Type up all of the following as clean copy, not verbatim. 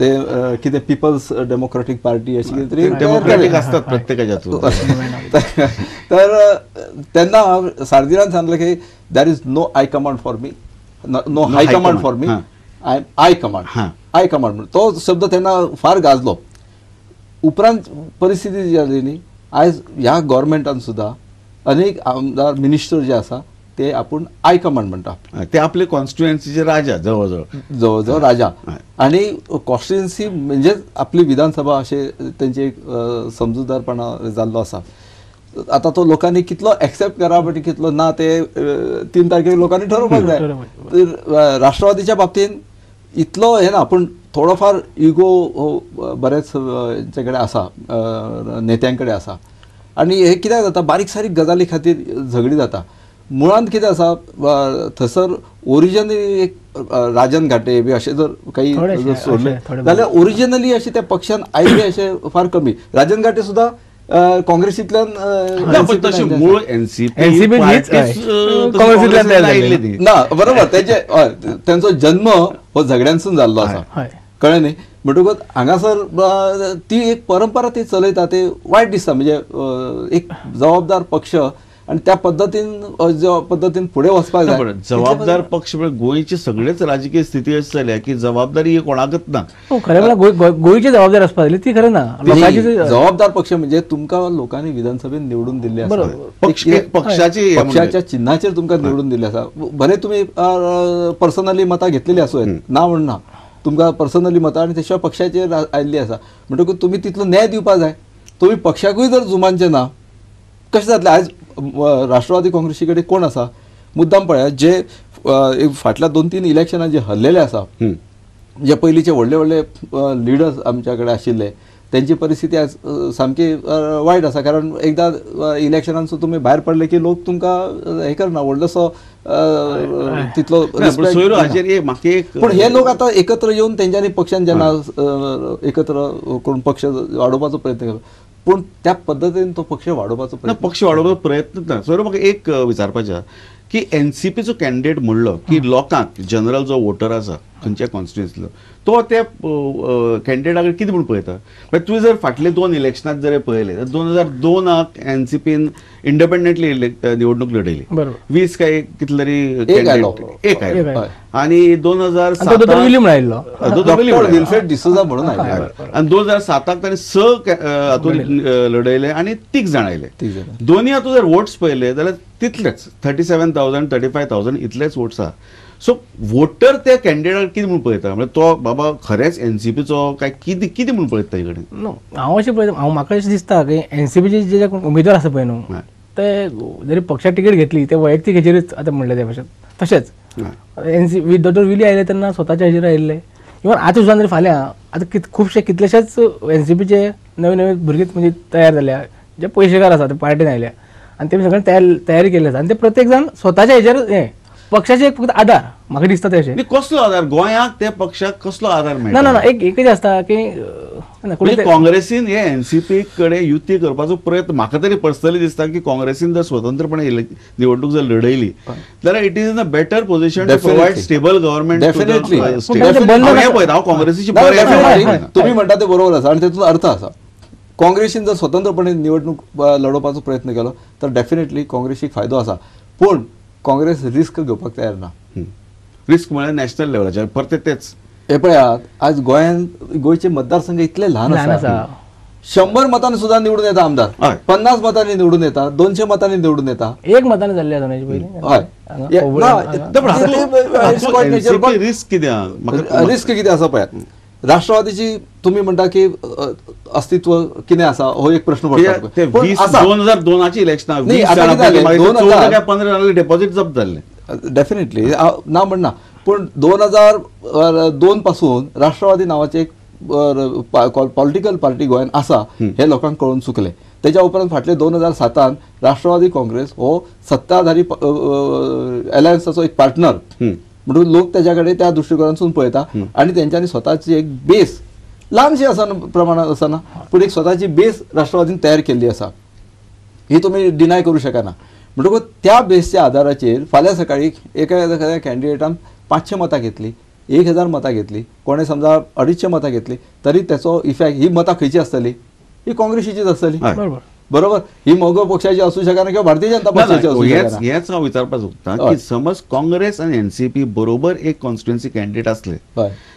ते कितें people's democratic party अशी कितें तरी डेमोक्रेटीक असतात प्रत्येकाच्या. तर त्यांना सारदिरान सांगलं की there is no high command for me, no high command for me, I am I command. I command तो शब्द त्यांना फार गाजलो. उपरांत परिस्थिती जी जाली न्ही, आयज ह्या गव्हर्मेंटान सुद्धा अनेक आमदार मिनिस्टर जे आसा ते आपण आय कमांड म्हणटा. ते आपले कॉन्स्टिट्युएन्सीचे राजा जवळजवळ राजा. आणि कॉन्स्टिट्युएन्सी म्हणजे आपली विधानसभा असे त्यांचे एक समजूतदारपणा जाल्लो आसा. आता तो लोकांनी कितलो एक्सेप्ट करप कितलो ना ते 3 तारखेक लोकांनी ठरवपाक जाय. राष्ट्रवादीच्या बाबतीन इतलो हे ना, पूण थोडोफार इगो बरेच हेंचे कडेन आसा, नेत्यांकडे आसा. आणि हे कित्याक जाता, बारीक सारीक गजाली खातीर झगडी जाता. मुळांत कितें आसा, थंयसर ओरिजिनली एक राजन घाटे बी अशें जर काही सोडले जाल्यार ओरिजिनली अशें त्या पक्षान आयले अशें फार कमी. राजन घाटे सुद्धा काँग्रेसींतल्यान मूळ एनसीपी ना, बरोबर. त्यांचो जन्म हो झगड्यांसून जाल्लो आसा, कळ्ळें न्ही. म्हणटकूच हांगासर ती एक परंपरा ती चलयता, ते वायट दिसता. म्हणजे एक जबाबदार पक्ष आणि त्या पद्धतीन पुढे वचपाक जाय. जबाबदार पक्ष म्हणजे गोंयची सगळेच राजकीय स्थिती अशी जाल्या की जबाबदारी ही कोणाकच ना. खरें म्हळ्यार गोंयची जबाबदार आसपाक जाली ती खरें ना. जबाबदार पक्ष म्हणजे तुमकां लोकांनी विधानसभेत निवडून दिल्ले आसा, पक्षाच्या चिन्हाचेर तुमकां निवडून दिल्ले आसा. भले तुम्ही पर्सनली मतां घेतलेली आसूं ना म्हणना, तुमकां पर्सनली मतां आनी त्याशिवाय पक्षाचेर आयिल्ली आसा. म्हणटकूच तुमी तितलो न्याय दिवपाक जाय. तुमी पक्षाकूय जर जुमानचे ना, कशें जातलें. आयज राष्ट्रवादी काँग्रेसी कडेन कोण आसा, मुद्दाम पळया, जे फाटल्या 2-3 इलेक्शनां जे हरलेले आसा, जे पयलींचे व्हडले व्हडले लिडर्स आमच्या कडेन आशिल्ले, त्यांची परिस्थिती आज सामकी वायट आसा. कारण एकदां इलेक्शनांसून तुमी भायर पडले की लोक तुमकां हे करना, व्हडलोसो तितलो. पूण हे लोक आतां एकत्र येवन तेंच्यांनी पक्षान जेन्ना एकत्र करून पक्ष वाडोवपाचो प्रयत्न केलो, पूण त्या पद्दतीन तो पक्ष वाडोवपाचो प्रयत्न ना. सोयरो म्हाका एक विचारपाचें की एनसीपीचो कॅन्डिडेट म्हणलो की लोकांक जनरल जो वोटर आसा खंयच्या कॉन्स्टिट्युएन्सीलो तो त्या कॅन्डिडेटाकडे कितें म्हणून पळयता. तुवें जर फाटले 2 इलेक्शनांत जर पळयले, 2002 एनसीपीन इंडिपेंडंटली निवडणूक लढयली. 20 काय कितले तरी एक आयलो. आणि 2007 विल्फ्रेड डिसोजा म्हणून आयले. आणि 2007 ताणें 6 हातून लढयले आणि 3 जाण आयले. दोनी हातून जर वोट्स पळयले जाल्यार तितलेच 37,000 35,000 इतलेच वोट्स आहा. सो वोटर त्या कॅन्डिडेटाक कितें म्हणून पळयता, म्हणजे तो बाबा खरेंच एनसीपीचो काय कितें म्हणून पळयता हे कडेन. हांव अशें पळयता, म्हाका अशें दिसता की एनसीपीचे जे उमेदवार आसा पळय न्हू, ते जरी पक्षाक तिकेट घेतली ते वैयक्तीक हेचेरूच आतां म्हणले ते भशेन. तशेंच एनसीपी डॉक्टर विली आयले तेन्ना स्वताच्या हेचेर आयिल्ले. इवन आतां सुद्दां जरी फाल्यां आतां खुबशे कितलेशेच एनसीपीचे नवे नवे भुरगे म्हणजे तयार जाल्या, जे पयशेकार आसा ते पार्टीन आयल्या आनी ते सगळें तयारी केल्ली आसा. आनी ते प्रत्येक जाण स्वताच्या हेचेर हे पक्षाचे एक फक्त आधार म्हाका दिसता तशें. कसलो आधार गोंयाक त्या पक्षाक कसलो आधार मेळटा? ना एकच आसता की काँग्रेसीन हे एनसीपी कडेन युती करपाचो प्रयत्न म्हाका तरी पर्सनली दिसता की काँग्रेसीन जर स्वतंत्रपणे निवडणूक जर लढयली जाल्यार it is in a better position to provide stable government. Definitely हांव काँग्रेसीची तुम्ही म्हणटा ते बरोबर आसा आणि तेतून अर्थ आसा. काँग्रेसीन जर स्वतंत्रपणे निवडणूक लढोवपाचो प्रयत्न केलो तर डेफिनेटली काँग्रेसीक फायदो आसा. पूण काँग्रेस रिस्क घेवपाक तयार ना. रिस्क म्हळ्यार नॅशनल लेवलाचेर परते तेच. हे पळयात, आज गोंयचे मतदारसंघ इतले ल्हान आसा. 100 मतांनी सुद्धा निवडून येता आमदार, 50 मतांनी निवडून येता, 200 मतांनी निवडून येता. 1 मतांनी जाल्ले आसा रिस्क कितें आसा पळयात. राष्ट्रवादीची तुम्ही म्हणटा की अस्तित्व कितें आसा हो एक प्रश्न पडटा. 2002ची इलेक्शनां 15 डेपॉझिट जप्त जाल्ले. डेफिनेटली ना म्हणना, पूण 2002 पासून राष्ट्रवादी नावाचे एक पॉलिटिकल पार्टी गोंयांत आसा हे लोकांक कळून चुकले. त्याच्या उपरांत फाटले 2007 राष्ट्रवादी काँग्रेस हो सत्ताधारी अलायन्साचो एक पार्टनर म्हणून लोक त्याच्याकडे त्या दृष्टिकोनातून पळयता. आणि त्यांच्यानी स्वतःची एक बेस ल्हानशी आसा प्रमाणात आसना, पूण एक स्वतःची बेस राष्ट्रवादीन तयार केल्ली आसा, ही तुम्ही डिनाय करू शकना. म्हणटकूच त्या बेसच्या आधाराचेर फाल्यां सकाळी एका कॅन्डिडेटान 500 मतां घेतली, 1000 मतां घेतली, कोणें समजा 250 मतां घेतली, तरी त्याचो इफेक्ट ही मतां खंयची आसतली, ही काँग्रेसीचीच आसतली. बरोबर, ही मोगो पक्षाची असू शकना किंवा भारतीय जनता पक्षाची असू शकना. हेच हांव विचारपाक सोदतां की समज काँग्रेस आनी एनसीपी बरोबर एक कॉन्स्टिट्युएन्सी कॅन्डिडेट असले,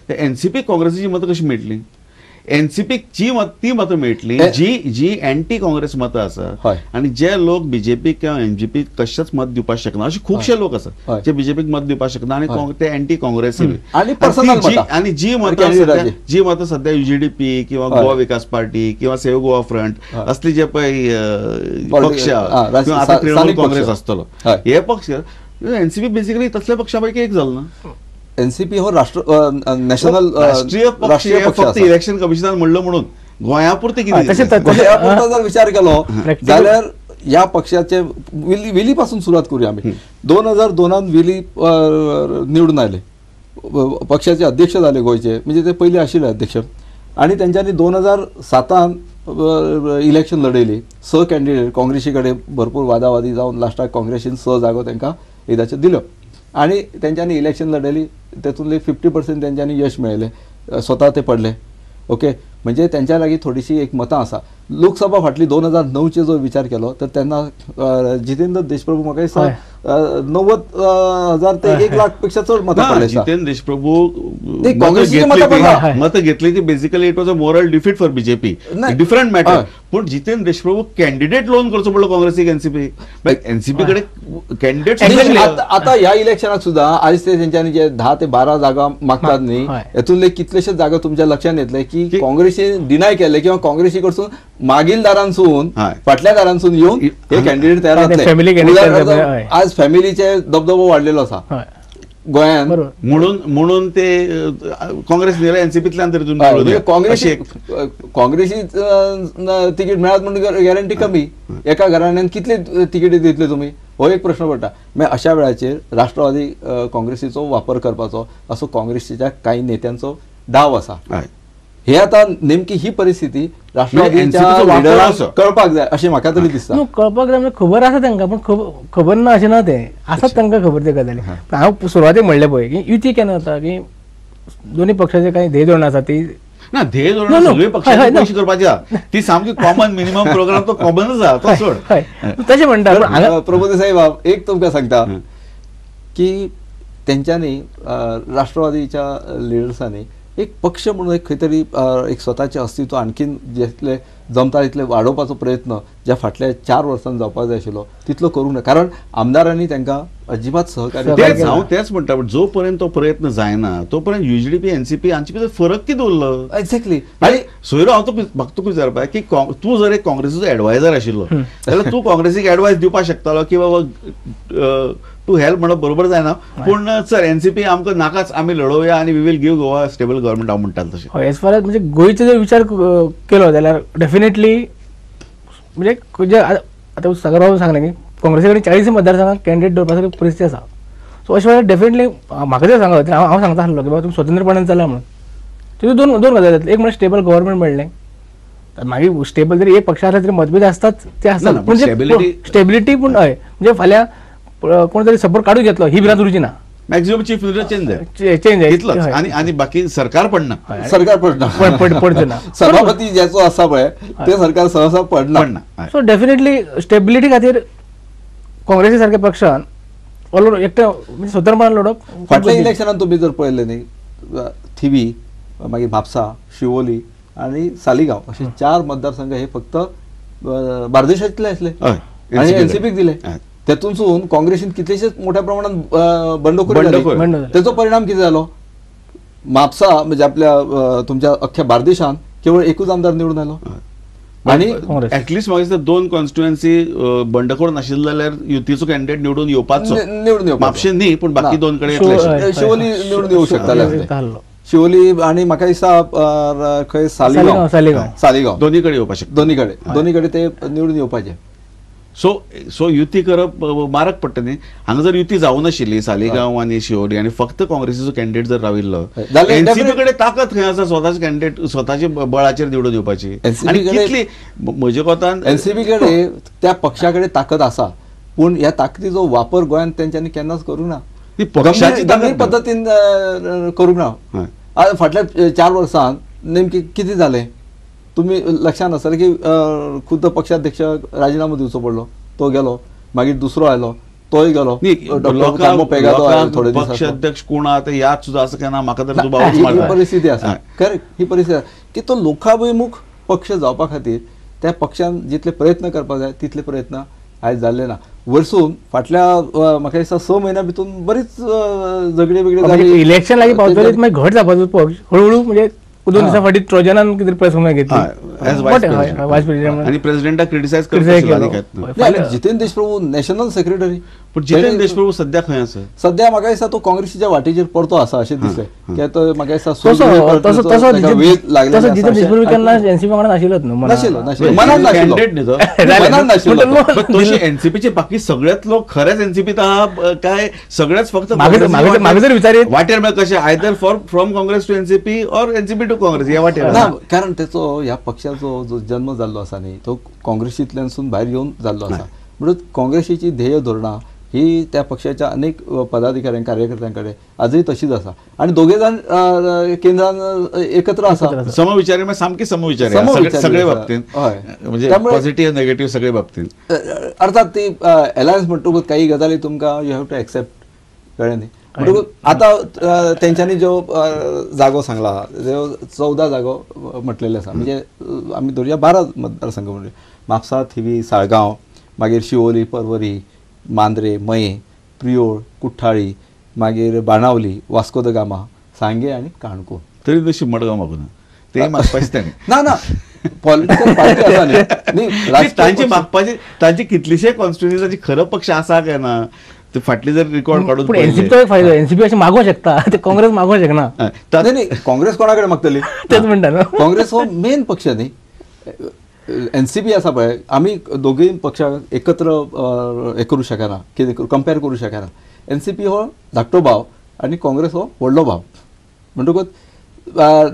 तर एनसीपी काँग्रेसीची मतं कशी मेळटली? एनसीपीक ती मतं मेळटली जी एंटी काँग्रेस मतं आसा, आणि जे लोक बीजेपी किंवा एनजीपी कशाच मत दिवपाक शकना, असे खुबशे लोक आसात जे बीजेपीक मत दिवपाक शकना आणि ते एंटी काँग्रेस, आणि जी मतं सध्या युजीडीपी किंवा गोवा विकास पार्टी किंवा सेव्ह गोवा फ्रंट असली जे पळय पक्ष किंवा आता तृणमूल काँग्रेस असतलो, हे पक्ष एनसीपी बेसिकली तसल्या पक्षापैकी एक जालो ना. एनसीपी हो नॅशनल राष्ट्रीय पक्ष फक्त इलेक्शन कमिशनान म्हणलं म्हणून गोंयापुरते कितें जर विचार केलो जाल्यार या पक्षाचे विलीपासून सुरुवात करूया आम्ही. 2002 विली निवडून आले, पक्षाचे अध्यक्ष झाले गोयचे, म्हणजे ते पहिले आशिल्ले अध्यक्ष, आणि त्यांच्यानी 2007 इलेक्शन लढयली. 6 कॅन्डिडेट काँग्रेसी कडेन भरपूर वादावादी जावन लास्टाक काँग्रेसीन 6 जागो तांकां एकदांच्यो दिल्यो आणि त्यांच्यानी इलेक्शन लढयली. तेतूंतले 50% त्यांच्यानी यश मेळयलें, स्वता ते पडले. ओके, म्हणजे त्यांच्या लागीं थोडीशी एक मतां आसा. लोकसभा फाटली 2009चे जो विचार केलो तर तेन्ना जितेंद्र देशप्रभू म्हाका दिसता 90,000 ते 1 लाख पेक्षा चड मतां पडले. जितेंद्र देशप्रभू मतं घेतली ती basically it was a moral defeat for BJP, different matter. पण जितेंद्र देशप्रभू कॅन्डिडेट लोन करचो पडलो काँग्रेसीक एनसीपी कडे कॅन्डिडेट. आता ह्या इलेक्शनाक सुद्धा आज ते तेंच्यांनी जे 10 ते 12 जागा मागतात न्ही, हेतूंतले कितलेशेच जागा तुमच्या लक्षात येतले की काँग्रेसीन डिनाय केले किंवा काँग्रेसी कडसून मागील दारांसून फाटल्या दारांसून येऊन हे कॅन्डिडेट तयार जातले. आज फॅमिलीचे दबदबो वाढलेलो आसा गोंयान, म्हणून ते काँग्रेस एनसीपीतल्यान तरी काँग्रेसी तिकीट मेळत म्हणून गॅरंटी कमी. एका घराण्यान कितले तिकीटी दितले तुम्ही, हो एक प्रश्न पडटा. मागीर अशा वेळाचेर राष्ट्रवादी काँग्रेसीचो वापर करपाचो असो काँग्रेसीच्या काही नेत्यांचो डाव आसा. हे आता नेमकी ही परिस्थिती राष्ट्रवादीच्या कळपाक जाय अशें म्हाका तरी दिसता. कळपाक जाय म्हणजे खबर आसा तांकां, पण खबर ना अशें ना, ते आसात तांकां खबर ते गजाली. हांव सुरवातेक म्हणलें पळय की युती केन्ना जाता की दोन्ही पक्षाचे काही ध्येय धोरणां आसा ती ना, ध्येय धोरण सगळे पक्षांनी कशी करपाची ती सामकी कॉमन मिनिमम प्रोग्राम तो कॉमनच आसा तो सोड तशें म्हणटा. प्रभुदेसाई बाब एक तुमकां सांगता की तेंच्यांनी राष्ट्रवादीच्या लिडर्सांनी एक पक्ष म्हणून एक खंय तरी एक स्वताचें अस्तित्व आणखीन जितले जमता तितले वाडोवपाचो प्रयत्न ज्या फाटल्या 4 वर्सांत जावपाक जाय आशिल्लो तितलो करूंक ना, कारण आमदारांनी तांकां अजिबात सहकार्य. हांव तेच म्हणटा, जो पर्यंत तो प्रयत्न जायना तो पर्यंत युजीडीपी एनसीपी हांचे भितर फरक कितें उरलो? एक्झॅक्टली. आनी सोयरो हांव म्हाका तुका विचारपाक की तूं जर एक काँग्रेसीचो एडवायझर आशिल्लो जाल्यार तूं काँग्रेसीक एडवायस दिवपाक शकतालो की बाबा तू हेल्प म्हणप बरोबर जायना, पूण सर एनसीपी आमकां नाकाच, आमी लढोवया आनी we will give Goa stable government हांव म्हणटालो तशें. एज फार एज म्हणजे गोंयचो जर विचार केलो जाल्यार डेफिनेटली म्हणजे आता सागरबाबू सांगलें की काँग्रेसी कडेन 40 मतदारसंघात कॅन्डिडेट दवरपाची परिस्थिती आसा. सो अशे वेळार डेफिनेटली म्हाका जर सांगत हांव सांगता आसलो की बाबा तुमी स्वतंत्रपणान चला म्हणून. तितून दोन गजाली जातले. एक म्हणजे स्टेबल गव्हर्मेंट मेळ्ळें, मागीर स्टेबल जरी एक पक्षा आसला तरी मतभेद आसतात ते आसतात, पूण स्टेबिलिटी पूण हय म्हणजे फाल्यां कोण तरी सपोर्ट काढून घेतलो ही भिरांत उरची ना. मॅक्झिमम चीफ मिनिस्टर चेंज इतलोच, आणि बाकी सरकार पडना पडचे ना. सभापती ज्याचो आसा पळय ते सरकार सहसा पडना. सो डेफिनेटली स्टेबिलिटी खातीर काँग्रेसी सारख्या पक्षान एकट्या म्हणजे स्वतंत्रपणान लढप. फाटल्या इलेक्शनात तुम्ही जर पळयले न्ही, थिवी, मागीर म्हापसा, शिवोली आणि सालिगांव असे 4 मतदारसंघ हे फक्त बार्देशातले आसले आणि एनसीपीक दिले. तेतूनसून काँग्रेसीन कितलेशेच मोठ्या प्रमाणात बंडखोरी जाली. त्याचो परिणाम किती जालो? म्हापसा म्हणजे आपल्या तुमच्या अख्ख्या बार्देशान केवळ एकूच आमदार निवडून आलो. आणि ऍटलिस्ट म्हाका 2 कॉन्स्टिट्युएन्सी बंडखोर नाशिल्ले जाल्यार युतीचो कॅन्डिडेट निवडून येवपाचो. म्हापशे न्ही पूण बाकी 2 कडेन शिवोली निवडून येवंक शकताले. शिवोली आणि म्हाका दिसता खंय सालिगांव दोन्ही कडेन येवपाक शकता. दोन्ही कडेन ते निवडून येवपाचे. सो युती करप मारक पडटा न्ही. हांगा जर युती जावं नाशिल्ली सालिगांव आनी शिवोली आनी फक्त काँग्रेसीचो कॅन्डिडेट जर राविल्लो, एनसीपी कडेन ताकद खंय आसा स्वताचे कॅन्डिडेट स्वताचे बळाचेर निवडून येवपाची. आनी कितली म्हज्या कोतान एनसीपी कडेन त्या पक्षा कडेन ताकद आसा, पूण ह्या ताकदीचो वापर गोंयांत तेंच्यांनी केन्नाच करूं ना. पक्षाची गंभीर पद्धतीन करूंक ना. फाटल्या 4 वर्सांत नेमकी कितें जालें तुम्ही लक्षात आसतलें की खुद्द पक्षाध्यक्ष राजीनामो दिवचो पडलो, तो गेलो, मागीर दुसरो आयलो, तोय गेलो, पक्षाध्यक्ष कोण आहा ते याद सुद्धा असं केन्ना म्हाका तर ही परिस्थिती आसा. करेक्ट, ही परिस्थिती की तो लोकाभिमुख पक्ष जावपा खातीर त्या पक्षान जितले प्रयत्न करपाक जाय तितले प्रयत्न आयज जाल्ले ना. वरसून फाटल्या म्हाका दिसता 6 म्हयन्या भितून बरीच झगडी वेगळी जाली. इलेक्शन लागीं पावतलीच मागीर घट जावपाचो पक्ष हळूहळू म्हणजे 2 दिसां फाटीं ट्रोजनान कितें प्रसंग घेतली आणि प्रेसिडेंटाक क्रिटिसाइज करता. जितेंद्र देशप्रभू नॅशनल सेक्रेटरी, पण जितेंद्र देशप्रभू सध्या खंय आसा? सध्या म्हाका दिसता तो काँग्रेसीच्या वाटेचेर परतो आसा अशें दिसलें. कित्याक तो म्हाका दिसता जितेंद्र देशप्रभू केन्ना एनसीपी वांगडा नाशिल्लोच न्हू. नाशिल्लो. एनसीपीचे बाकी सगळेच लोक खरेच एनसीपीत आहा काय सगळेच फक्त म्हाका जर विचारीत वाटेर म्हळ्यार कशें either from Congress to NCP or NCP to Congress ह्या वाटेर? कारण त्याचो ह्या पक्षाचो जो जन्म जाल्लो आसा न्ही तो काँग्रेसींतल्यानसून भायर येवन जाल्लो आसा. म्हणून काँग्रेसीची ध्येय धोरणां ही त्या पक्षाच्या अनेक पदाधिकाऱ्यांक कार्यकर्त्यां कडेन आजूय तशीच आसा आणि दोघे जाण केंद्रान एकत्र आसा. समविचारी सामकी समविचारी सगळे बाबतींत, म्हणजे पॉझिटिव्ह नेगेटिव्ह सगळे बाबतींत. अर्थात ती अलायन्स म्हणटकूच काही गजाली तुमकां यू हॅव टू एक्सेप्ट, कळ्ळें न्ही. म्हणटकूच आतां तेंच्यांनी जो जागो सांगला 14 जागो म्हटलेले आसा. म्हणजे आमी धरया 12 मतदारसंघ म्हणजे म्हापसा, थिवी, साळगांव, मागीर शिवोली, पर्वरी, मांद्रे, मये, प्रियोळ, कुठ्ठाळी, मागीर बाणावली, वास्को द गामा, सांगे आनी काणकोण. तरी तशी मडगांव मागून ते मागपाचें ना पॉलिटिकल पार्टी आसा न्ही तांचे मागपाचे तांचे कितलेशे कॉन्स्टिट्युएन्सीचे खरो पक्ष आसा काय ना ते फाटली जर रिकॉर्ड काढून एनसीपी फायदो. एनसीपी अशें मागोवंक शकता, ते काँग्रेस मागोवंक शकना. नाही काँग्रेस कोणा कडेन मागतली? तेच म्हणटा न्हू. काँग्रेस हो मेन पक्ष न्ही. एनसीपी आसा पळय, आमी दोगूय पक्षाक एकत्र हे करूं शकना, कितें कंपेर करूं शकना. एनसीपी हो धाकटो भाव आनी काँग्रेस हो व्हडलो भाव. म्हणटकूच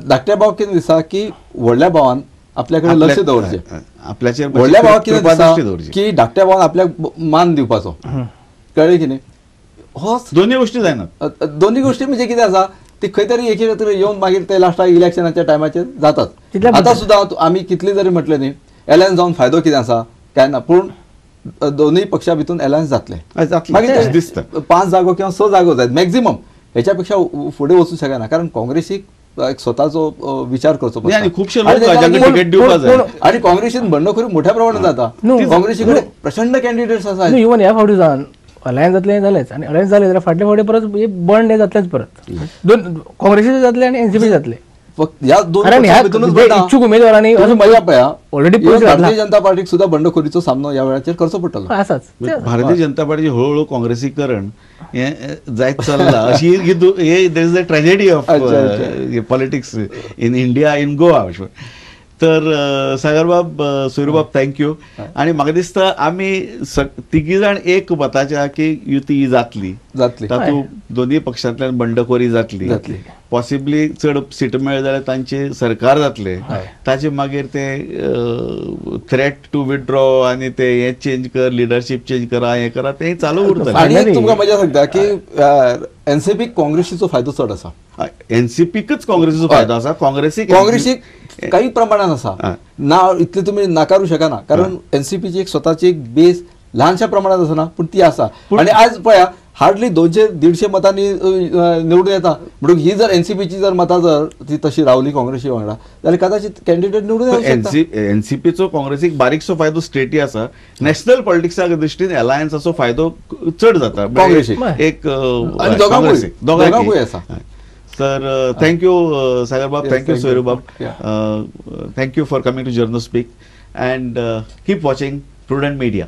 धाकट्या भावाक कितें दिसता की व्हडल्या भावान आपल्या कडेन लक्ष दवरचें, आपल्याचेर व्हडल्या भावाक कितें दिसता की धाकट्या भावान आपल्याक मान दिवपाचो, कळ्ळें की न्ही. हो दोन्ही गोष्टी जायनात. दोन्ही गोष्टी म्हणजे कितें आसा ती खंय तरी एकेक येवन मागीर ते लास्टाक इलेक्शनाच्या टायमाचेर जातात. आतां सुद्दां आमी कितली जरी म्हटलें न्ही अलायन्स जावन फायदो कितें आसा काय ना, पूण दोनूय पक्षां भितून अलायन्स जातले. मागीर दिसता 5 जागो किंवा 6 जागो जायत मॅक्झिमम, हेच्या पेक्षा फुडें वचूंक शकना. कारण काँग्रेसीक एक स्वताचो विचार करचो पडटा आणि काँग्रेसीन बंडखोरी मोठ्या प्रमाणात जाता. काँग्रेसी कडेन प्रचंड कॅन्डिडेट्स आसा. इवन ह्या फावटी जावन अलायन्स जातले जालेच, आणि अलायन्स जाले जाल्यार फाटल्या फावटी परत बंड हे जातलेच परत. काँग्रेसीचे जातले आणि एनसीपी जातले. ह्या दोन इच्छुक उमेदवारांनी ऑलरेडी भारतीय जनता पार्टीक सुद्धा बंडखोरीचो सामनो ह्या वेळाचेर करचो पडटलो. भारतीय जनता पार्टीचे हळूहळू काँग्रेसीकरण हे जायत चल्ला अशी there is the tragedy of politics in India, in Goa. तर सागरबाब, सूर्यबाब, थँक्यू. आणि म्हाका दिसता आमी तिगी जाण एक मताच्या की युती ही जातली, तातूंत दोन्ही पक्षांतल्यान बंडखोरी जातली, पॉसिबली चड सीट मेळ्ळे जाल्यार तांचे सरकार जातले, ताचे मागीर ते थ्रेट टू विथड्रॉ आनी ते हे चेंज कर, लिडरशीप चेंज करा, हे करा, ते चालू उरतलें. आनी तुमकां मजा सांगता की एनसीपीक काँग्रेसीचो फायदो चड आसा. एनसीपीकच काँग्रेसीचो फायदो आसा. काँग्रेसीक काही प्रमाणात आसा ना, इतले तुम्ही नाकारू शकना. कारण एनसीपीची एक स्वतःची एक बेस लहानशा प्रमाणात आसा ना, पण ती आसा. आणि आज पळया हार्डली 200-150 मतांनी निवडून येता. म्हणून ही जर एनसीपीची जर मतां जर ती तशी रावली काँग्रेसी वांगडा जाल्यार कदाचित कॅन्डिडेट निवडून येवंक. एनसीपीचो काँग्रेसीक बारीकसो फायदो स्टेटी आसा. नॅशनल पॉलिटिक्सा दृश्टीन अलायन्साचो फायदो चड जाता काँग्रेसीक, एक दोगांकूय आसा. तर थँक्यू सागरबाब, थँक्यू सूर्यबाब, thank you for coming to journal speak, and keep watching prudent media.